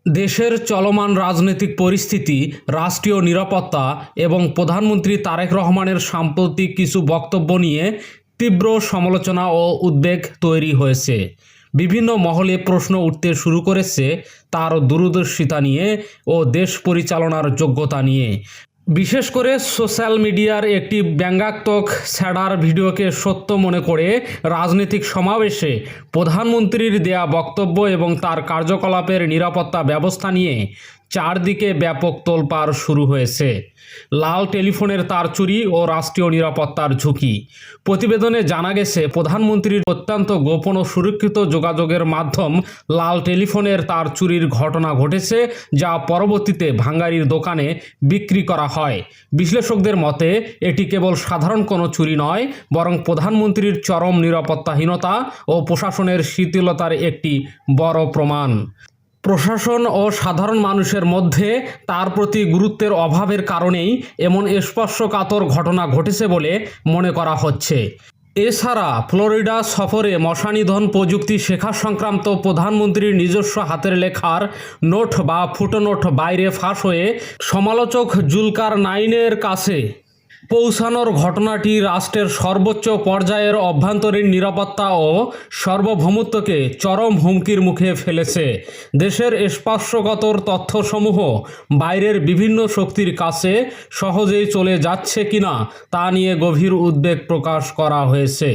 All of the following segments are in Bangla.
দেশের চলমান রাজনৈতিক পরিস্থিতি, রাষ্ট্রীয় নিরাপত্তা এবং প্রধানমন্ত্রী তারেক রহমানের সাম্প্রতিক কিছু বক্তব্য নিয়ে তীব্র সমালোচনা ও উদ্বেগ তৈরি হয়েছে। বিভিন্ন মহলে প্রশ্ন উঠতে শুরু করেছে তার দূরদর্শিতা নিয়ে ও দেশ পরিচালনার যোগ্যতা নিয়ে। বিশেষ করে সোশ্যাল মিডিয়ার একটি ব্যঙ্গাত্মক স্যাডার ভিডিওকে সত্য মনে করে রাজনৈতিক সমাবেশে প্রধানমন্ত্রীর দেয়া বক্তব্য এবং তার কার্যকলাপের নিরাপত্তা ব্যবস্থা নিয়ে চারদিকে ব্যাপক তোলপাড় শুরু হয়েছে। লাল টেলিফোনের তার চুরি ও রাষ্ট্রীয় নিরাপত্তার ঝুঁকি। প্রতিবেদনে জানা গেছে, প্রধানমন্ত্রীর অত্যন্ত গোপন ও সুরক্ষিত যোগাযোগের মাধ্যম লাল টেলিফোনের তার চুরির ঘটনা ঘটেছে, যা পরবর্তীতে ভাঙ্গারির দোকানে বিক্রি করা হয়। বিশ্লেষকদের মতে এটি কেবল সাধারণ কোনো চুরি নয়, বরং প্রধানমন্ত্রীর চরম নিরাপত্তাহীনতা ও প্রশাসনের শিথিলতার একটি বড় প্রমাণ। প্রশাসন ও সাধারণ মানুষের মধ্যে তার প্রতি গুরুত্বের অভাবের কারণেই এমন স্পর্শকাতর ঘটনা ঘটেছে বলে মনে করা হচ্ছে। এছাড়া ফ্লোরিডা সফরে মশানিধন প্রযুক্তি শেখা সংক্রান্ত প্রধানমন্ত্রীর নিজস্ব হাতের লেখার নোট বা ফুটনোট বাইরে ফাঁস হয়ে সমালোচক জুলকার নাইনের কাছে পৌঁছানোর ঘটনাটি রাষ্ট্রের সর্বোচ্চ পর্যায়ের অভ্যন্তরীণ নিরাপত্তা ও সার্বভৌমত্বকে চরম হুমকির মুখে ফেলেছে। দেশের স্পর্শকাতর তথ্যসমূহ বাইরের বিভিন্ন শক্তির কাছে সহজেই চলে যাচ্ছে কিনা তা নিয়ে গভীর উদ্বেগ প্রকাশ করা হয়েছে।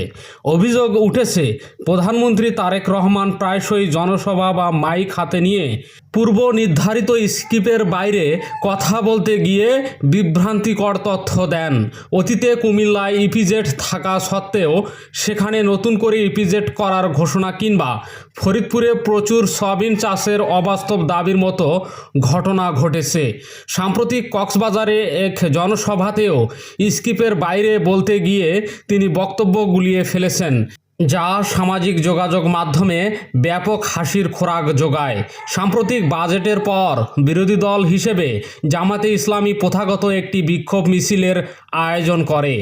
অভিযোগ উঠেছে, প্রধানমন্ত্রী তারেক রহমান প্রায়শই জনসভা বা মাইক হাতে নিয়ে পূর্ব নির্ধারিত স্ক্রিপ্টের বাইরে কথা বলতে গিয়ে বিভ্রান্তিকর তথ্য দেন। অতীতে কুমিল্লায় ইপিজেড থাকা সত্ত্বেও সেখানে নতুন করে ইপিজেড করার ঘোষণা কিংবা ফরিদপুরে প্রচুর সয়াবিন চাষের অবাস্তব দাবির মতো ঘটনা ঘটেছে। সাম্প্রতিক কক্সবাজারে এক জনসভাতেও স্ক্রিপ্টের বাইরে বলতে গিয়ে তিনি বক্তব্য গুলিয়ে ফেলেছেন, যা সামাজিক যোগাযোগ মাধ্যমে ব্যাপক হাসির খোরাক যোগায়। সাম্প্রতিক বাজেটের পর বিরোধী দল হিসেবে জামাতে ইসলামী প্রথাগত একটি বিক্ষোভ মিছিলের আয়োজন করে।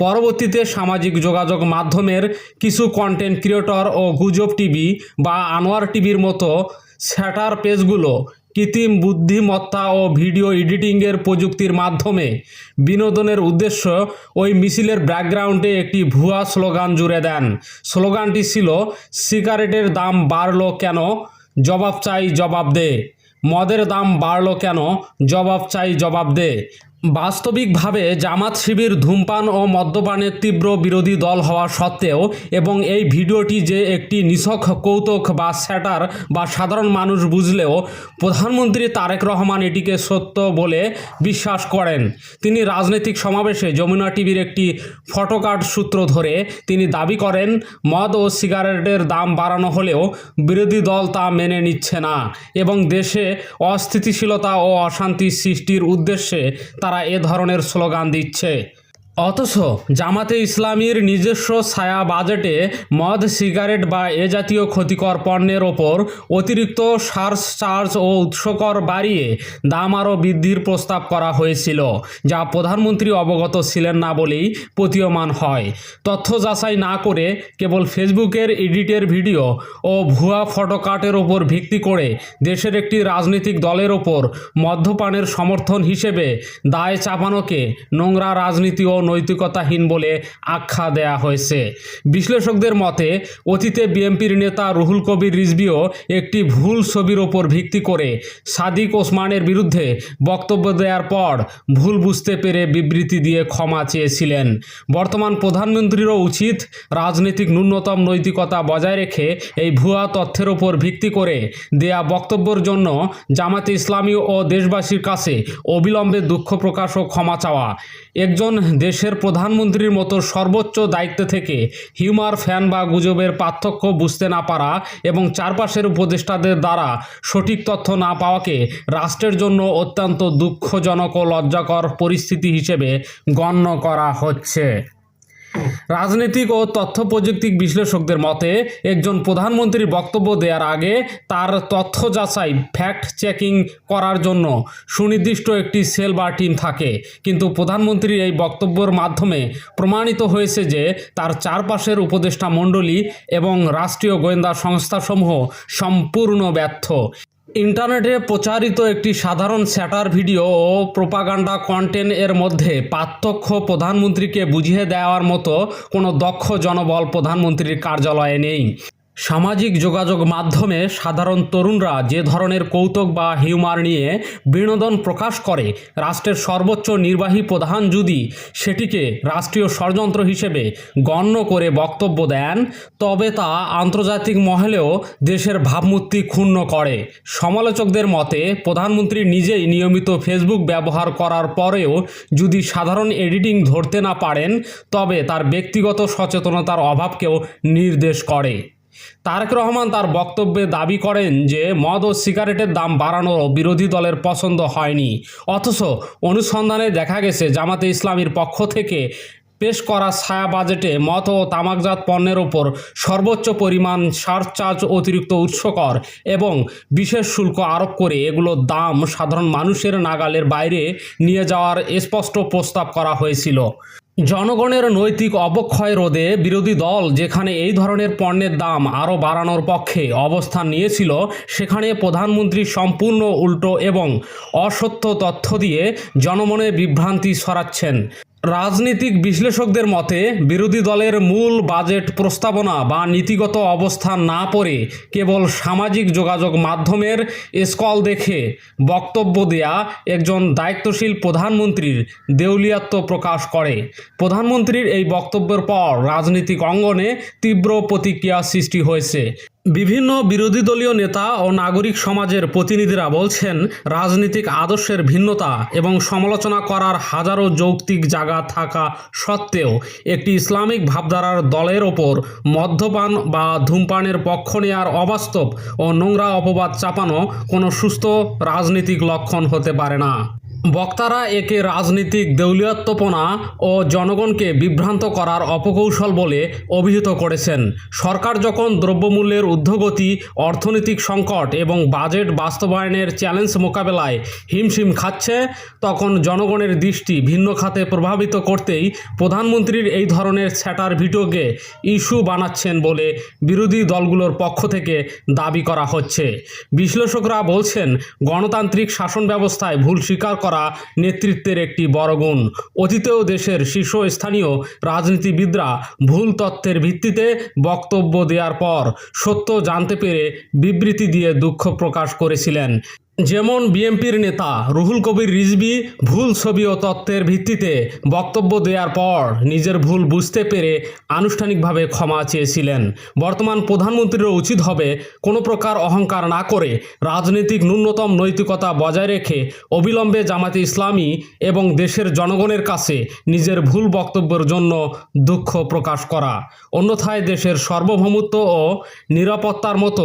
পরবর্তীতে সামাজিক যোগাযোগ মাধ্যমের কিছু কন্টেন্ট ক্রিয়েটর ও গুজব টিভি বা আনোয়ার টিভির মতো স্যাটার পেজগুলো কৃত্রিম বুদ্ধিমত্তা ও ভিডিও এডিটিংয়ের প্রযুক্তির মাধ্যমে বিনোদনের উদ্দেশ্য ওই মিছিলের ব্যাকগ্রাউন্ডে একটি ভুয়া স্লোগান জুড়ে দেন। স্লোগানটি ছিল, সিগারেটের দাম বাড়লো কেন, জবাব চাই জবাব দে। মদের দাম বাড়লো কেন, জবাব চাই জবাব দে। বাস্তবিকভাবে জামাত শিবির ধূমপান ও মদ্যপানের তীব্র বিরোধী দল হওয়া সত্ত্বেও এবং এই ভিডিওটি যে একটি নিছক কৌতুক বা স্যাটার বা সাধারণ মানুষ বুঝলেও প্রধানমন্ত্রী তারেক রহমান এটিকে সত্য বলে বিশ্বাস করেন। তিনি রাজনৈতিক সমাবেশে যমুনা টিভির একটি ফটোকার্ড সূত্র ধরে তিনি দাবি করেন, মদ ও সিগারেটের দাম বাড়ানো হলেও বিরোধী দল তা মেনে নিচ্ছে না এবং দেশে অস্থিতিশীলতা ও অশান্তি সৃষ্টির উদ্দেশ্যে তারা এ ধরনের স্লোগান দিচ্ছে। অথচ জামাতে ইসলামীর নিজস্ব ছায়া বাজেটে মদ, সিগারেট বা এ জাতীয় ক্ষতিকর পণ্যের ওপর অতিরিক্ত সারচার্জ ও উৎসকর বাড়িয়ে দাম আরও বৃদ্ধির প্রস্তাব করা হয়েছিল, যা প্রধানমন্ত্রী অবগত ছিলেন না বলেই প্রতীয়মান হয়। তথ্য যাচাই না করে কেবল ফেসবুকের এডিটের ভিডিও ও ভুয়া ফটোকার্টের ওপর ভিত্তি করে দেশের একটি রাজনৈতিক দলের ওপর মদ্যপানের সমর্থন হিসেবে দায় চাপানোকে নোংরা রাজনীতি ও নৈতিকতাহীন বলে আখ্যা দেয়া হয়েছে। বিশ্লেষকদের মতে, অতীতে বিএনপির নেতা রুহুল কবির রিজভীও একটি ভুল ছবির ওপর ভিত্তি করে সাদিক ওসমানের বিরুদ্ধে বক্তব্য দেওয়ার পর ভুল বুঝতে পেরে বিবৃতি দিয়ে ক্ষমা চেয়েছিলেন। বর্তমান প্রধানমন্ত্রীরও উচিত রাজনৈতিক ন্যূনতম নৈতিকতা বজায় রেখে এই ভুয়া তথ্যের ওপর ভিত্তি করে দেয়া বক্তব্যের জন্য জামাতে ইসলামী ও দেশবাসীর কাছে অবিলম্বে দুঃখ প্রকাশ ও ক্ষমা চাওয়া। একজন দেশের প্রধানমন্ত্রীর মতো সর্বোচ্চ দায়িত্ব থেকে হিউমার ফ্যান বা গুজবের পার্থক্য বুঝতে না পারা এবং চারপাশের উপদেষ্টাদের দ্বারা সঠিক তথ্য না পাওয়াকে রাষ্ট্রের জন্য অত্যন্ত দুঃখজনক ও লজ্জাকর পরিস্থিতি হিসেবে গণ্য করা হচ্ছে। রাজনৈতিক ও তথ্য প্রযুক্তিক বিশ্লেষকদের মতে, একজন প্রধানমন্ত্রীর বক্তব্য দেওয়ার আগে তার তথ্য যাচাই ফ্যাক্ট চেকিং করার জন্য সুনির্দিষ্ট একটি সেল বা টিম থাকে, কিন্তু প্রধানমন্ত্রীর এই বক্তব্যের মাধ্যমে প্রমাণিত হয়েছে যে তার চারপাশের উপদেষ্টা মণ্ডলী এবং রাষ্ট্রীয় গোয়েন্দা সংস্থাসমূহ সম্পূর্ণ ব্যর্থ। ইন্টারনেটে প্রচারিত একটি সাধারণ স্যাটার ভিডিও ও প্রোপাগান্ডা কন্টেন্ট এর মধ্যে পার্থক্য প্রধানমন্ত্রীকে বুঝিয়ে দেওয়ার মতো কোনো দক্ষ জনবল প্রধানমন্ত্রীর কার্যালয়ে নেই। সামাজিক যোগাযোগ মাধ্যমে সাধারণ তরুণরা যে ধরনের কৌতুক বা হিউমার নিয়ে বিনোদন প্রকাশ করে, রাষ্ট্রের সর্বোচ্চ নির্বাহী প্রধান যদি সেটিকে রাষ্ট্রীয় ষড়যন্ত্র হিসেবে গণ্য করে বক্তব্য দেন, তবে তা আন্তর্জাতিক মহলেও দেশের ভাবমূর্তি ক্ষুণ্ণ করে। সমালোচকদের মতে, প্রধানমন্ত্রী নিজেই নিয়মিত ফেসবুক ব্যবহার করার পরেও যদি সাধারণ এডিটিং ধরতে না পারেন, তবে তার ব্যক্তিগত সচেতনতার অভাবকেও নির্দেশ করে। তারেক রহমান তার বক্তব্যে দাবি করেন যে মদ ও সিগারেটের দাম বাড়ানো বিরোধী দলের পছন্দ হয়নি, অথচ অনুসন্ধানে দেখা গেছে জামাতে ইসলামীর পক্ষ থেকে পেশ করা ছায়া বাজেটে মদ ও তামাকজাত পণ্যের ওপর সর্বোচ্চ পরিমাণ সারচার্জ, অতিরিক্ত উৎসকর এবং বিশেষ শুল্ক আরোপ করে এগুলোর দাম সাধারণ মানুষের নাগালের বাইরে নিয়ে যাওয়ার স্পষ্ট প্রস্তাব করা হয়েছিল। জনগণের নৈতিক অবক্ষয় রোধে বিরোধী দল যেখানে এই ধরনের পণ্যের দাম আরও বাড়ানোর পক্ষে অবস্থান নিয়েছিল, সেখানে প্রধানমন্ত্রী সম্পূর্ণ উল্টো এবং অসত্য তথ্য দিয়ে জনমনে বিভ্রান্তি ছড়াচ্ছেন। রাজনৈতিক বিশ্লেষকদের মতে, বিরোধী দলের মূল বাজেট প্রস্তাবনা বা নীতিগত অবস্থান না পড়ে কেবল সামাজিক যোগাযোগ মাধ্যমের স্ক্রল দেখে বক্তব্য দেয়া একজন দায়িত্বশীল প্রধানমন্ত্রীর দেউলিয়াত্ব প্রকাশ করে। প্রধানমন্ত্রীর এই বক্তব্যের পর রাজনৈতিক অঙ্গনে তীব্র প্রতিক্রিয়া সৃষ্টি হয়েছে। বিভিন্ন বিরোধী দলীয় নেতা ও নাগরিক সমাজের প্রতিনিধিরা বলছেন, রাজনৈতিক আদর্শের ভিন্নতা এবং সমালোচনা করার হাজারো যৌক্তিক জায়গা থাকা সত্ত্বেও একটি ইসলামিক ভাবধারার দলের ওপর মদ্যপান বা ধূমপানের পক্ষ নেওয়ার অবাস্তব ও নোংরা অপবাদ চাপানো কোনো সুস্থ রাজনৈতিক লক্ষণ হতে পারে না। বক্তারা একে রাজনৈতিক দেউলিয়াত্বপনা ও জনগণকে বিভ্রান্ত করার অপকৌশল বলে অভিহিত করেছেন। সরকার যখন দ্রব্যমূল্যের ঊর্ধ্বগতি, অর্থনৈতিক সংকট এবং বাজেট বাস্তবায়নের চ্যালেঞ্জ মোকাবেলায় হিমশিম খাচ্ছে, তখন জনগণের দৃষ্টি ভিন্ন খাতে প্রভাবিত করতেই প্রধানমন্ত্রীর এই ধরনের স্যাটার ভিডিওকে ইস্যু বানাচ্ছেন বলে বিরোধী দলগুলোর পক্ষ থেকে দাবি করা হচ্ছে। বিশ্লেষকরা বলছেন, গণতান্ত্রিক শাসন ব্যবস্থায় ভুল স্বীকার করা নেতৃত্বের একটি বড় গুণ। অতীতেও দেশের শীর্ষস্থানীয় রাজনীতিবিদরা ভুল তথ্যের ভিত্তিতে বক্তব্য দেওয়ার পর সত্য জানতে পেরে বিবৃতি দিয়ে দুঃখ প্রকাশ করেছিলেন। যেমন বিএনপির নেতা রুহুল কবির রিজভী ভুল ছবি ও তথ্যের ভিত্তিতে বক্তব্য দেওয়ার পর নিজের ভুল বুঝতে পেরে আনুষ্ঠানিকভাবে ক্ষমা চেয়েছিলেন। বর্তমান প্রধানমন্ত্রীর উচিত হবে কোনো প্রকার অহংকার না করে রাজনৈতিক ন্যূনতম নৈতিকতা বজায় রেখে অবিলম্বে জামাতে ইসলামী এবং দেশের জনগণের কাছে নিজের ভুল বক্তব্যের জন্য দুঃখ প্রকাশ করা। অন্যথায় দেশের সার্বভৌমত্ব ও নিরাপত্তার মতো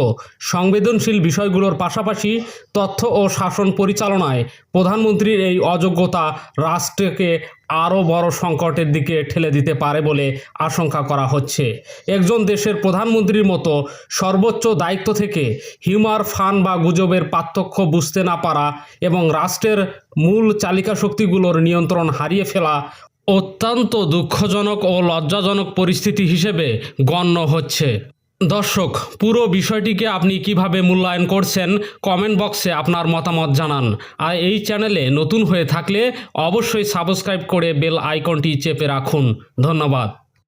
সংবেদনশীল বিষয়গুলোর পাশাপাশি তথ্য ও শাসন পরিচালনায় প্রধানমন্ত্রীর এই অযোগ্যতা রাষ্ট্রকে আরও বড় সংকটের দিকে ঠেলে দিতে পারে বলে আশঙ্কা করা হচ্ছে। একজন দেশের প্রধানমন্ত্রীর মতো সর্বোচ্চ দায়িত্ব থেকে হিউমার, ফান বা গুজবের পার্থক্য বুঝতে না পারা এবং রাষ্ট্রের মূল চালিকা শক্তিগুলোর নিয়ন্ত্রণ হারিয়ে ফেলা অত্যন্ত দুঃখজনক ও লজ্জাজনক পরিস্থিতি হিসেবে গণ্য হচ্ছে। দর্শক, পুরো বিষয়টিকে আপনি কিভাবে মূল্যায়ন করছেন কমেন্ট বক্সে আপনার মতামত জানান। আর এই চ্যানেলে নতুন হয়ে থাকলে অবশ্যই সাবস্ক্রাইব করে বেল আইকনটি চেপে রাখুন। ধন্যবাদ।